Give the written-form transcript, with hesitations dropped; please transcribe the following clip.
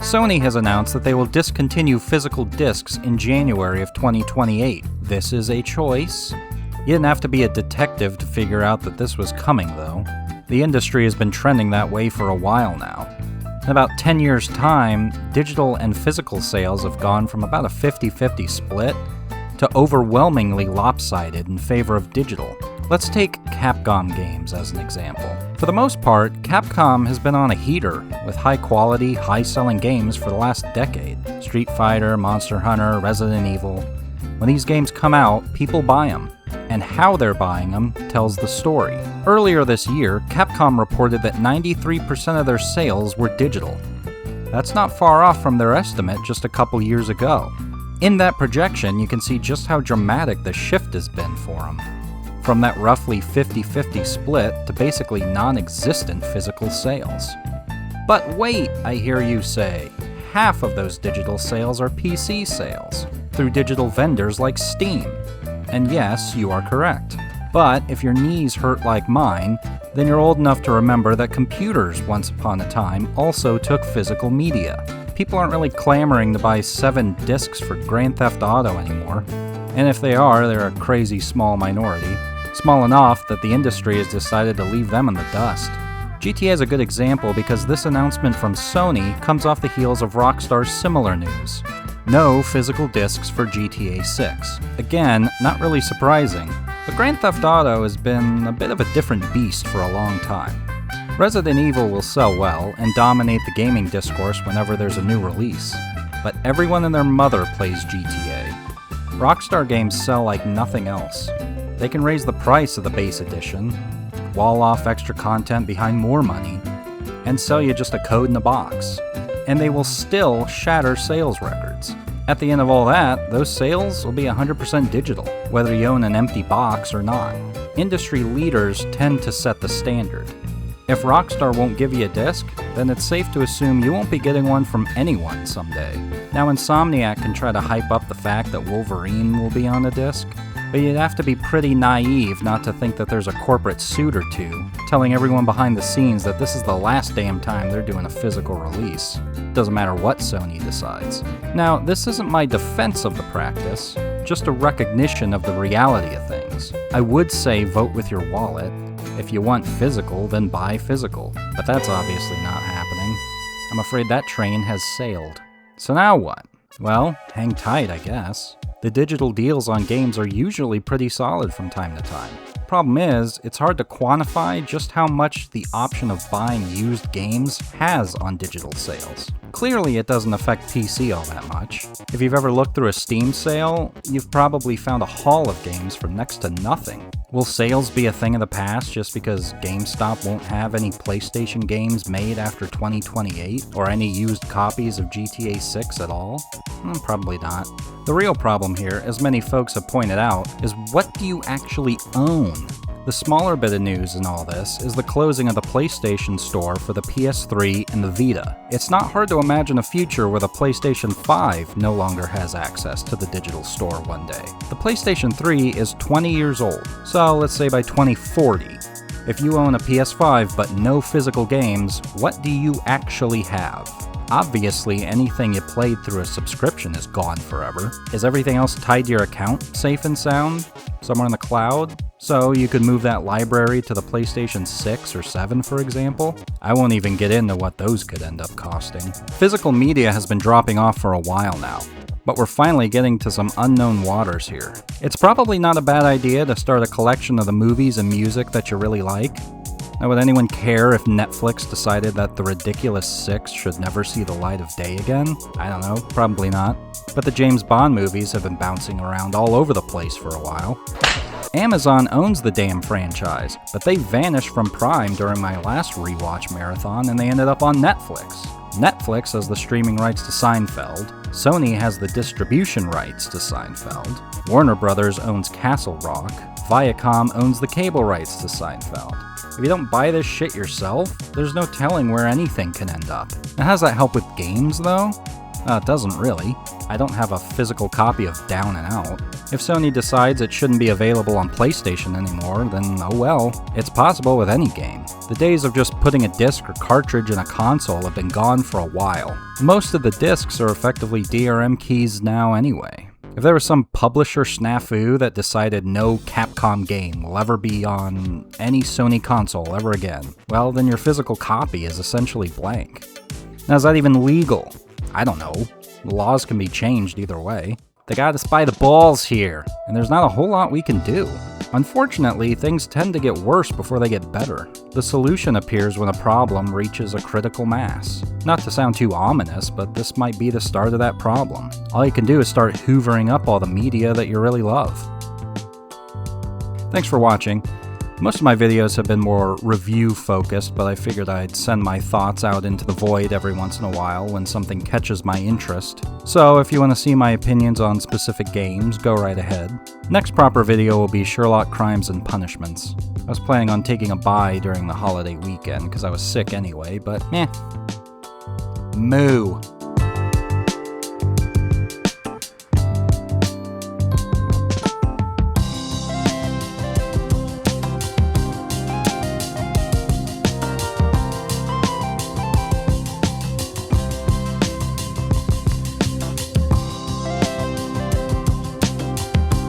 Sony has announced that they will discontinue physical discs in January of 2028. This is a choice. You didn't have to be a detective to figure out that this was coming, though. The industry has been trending that way for a while now. In about 10 years' time, digital and physical sales have gone from about a 50-50 split to overwhelmingly lopsided in favor of digital. Let's take Capcom games as an example. For the most part, Capcom has been on a heater with high-quality, high-selling games for the last decade. Street Fighter, Monster Hunter, Resident Evil. When these games come out, people buy them. And how they're buying them tells the story. Earlier this year, Capcom reported that 93% of their sales were digital. That's not far off from their estimate just a couple years ago. In that projection, you can see just how dramatic the shift has been for them. From that roughly 50-50 split to basically non-existent physical sales. But wait, I hear you say, half of those digital sales are PC sales, through digital vendors like Steam. And yes, you are correct. But if your knees hurt like mine, then you're old enough to remember that computers once upon a time also took physical media. People aren't really clamoring to buy 7 discs for Grand Theft Auto anymore. And if they are, they're a crazy small minority. Small enough that the industry has decided to leave them in the dust. GTA is a good example because this announcement from Sony comes off the heels of Rockstar's similar news. No physical discs for GTA 6. Again, not really surprising, but Grand Theft Auto has been a bit of a different beast for a long time. Resident Evil will sell well and dominate the gaming discourse whenever there's a new release, but everyone and their mother plays GTA. Rockstar games sell like nothing else. They can raise the price of the base edition, wall off extra content behind more money, and sell you just a code in a box. And they will still shatter sales records. At the end of all that, those sales will be 100% digital, whether you own an empty box or not. Industry leaders tend to set the standard. If Rockstar won't give you a disc, then it's safe to assume you won't be getting one from anyone someday. Now, Insomniac can try to hype up the fact that Wolverine will be on a disc, but you'd have to be pretty naive not to think that there's a corporate suit or two telling everyone behind the scenes that this is the last damn time they're doing a physical release. Doesn't matter what Sony decides. Now, this isn't my defense of the practice, just a recognition of the reality of things. I would say vote with your wallet. If you want physical, then buy physical. But that's obviously not happening. I'm afraid that train has sailed. So now what? Well, hang tight, I guess. The digital deals on games are usually pretty solid from time to time. Problem is, it's hard to quantify just how much the option of buying used games has on digital sales. Clearly, it doesn't affect PC all that much. If you've ever looked through a Steam sale, you've probably found a haul of games for next to nothing. Will sales be a thing of the past just because GameStop won't have any PlayStation games made after 2028, or any used copies of GTA 6 at all? Probably not. The real problem here, as many folks have pointed out, is what do you actually own? The smaller bit of news in all this is the closing of the PlayStation Store for the PS3 and the Vita. It's not hard to imagine a future where the PlayStation 5 no longer has access to the digital store one day. The PlayStation 3 is 20 years old, so let's say by 2040. If you own a PS5 but no physical games, what do you actually have? Obviously, anything you played through a subscription is gone forever. Is everything else tied to your account safe and sound? Somewhere in the cloud? So you could move that library to the PlayStation 6 or 7, for example? I won't even get into what those could end up costing. Physical media has been dropping off for a while now, but we're finally getting to some unknown waters here. It's probably not a bad idea to start a collection of the movies and music that you really like. Now, would anyone care if Netflix decided that The Ridiculous Six should never see the light of day again? I don't know, probably not. But the James Bond movies have been bouncing around all over the place for a while. Amazon owns the damn franchise, but they vanished from Prime during my last rewatch marathon and they ended up on Netflix. Netflix has the streaming rights to Seinfeld, Sony has the distribution rights to Seinfeld, Warner Brothers owns Castle Rock, Viacom owns the cable rights to Seinfeld. If you don't buy this shit yourself, there's no telling where anything can end up. Now, how does that help with games, though? It doesn't really. I don't have a physical copy of Down and Out. If Sony decides it shouldn't be available on PlayStation anymore, then oh well. It's possible with any game. The days of just putting a disc or cartridge in a console have been gone for a while. Most of the discs are effectively DRM keys now anyway. If there was some publisher snafu that decided no Capcom game will ever be on any Sony console ever again, well then your physical copy is essentially blank. Now is that even legal? I don't know. The laws can be changed either way. They got us by the balls here, and there's not a whole lot we can do. Unfortunately, things tend to get worse before they get better. The solution appears when a problem reaches a critical mass. Not to sound too ominous, but this might be the start of that problem. All you can do is start hoovering up all the media that you really love. Thanks for watching. Most of my videos have been more review-focused, but I figured I'd send my thoughts out into the void every once in a while when something catches my interest. So if you want to see my opinions on specific games, go right ahead. Next proper video will be Sherlock Crimes and Punishments. I was planning on taking a bye during the holiday weekend because I was sick anyway, but meh. Moo.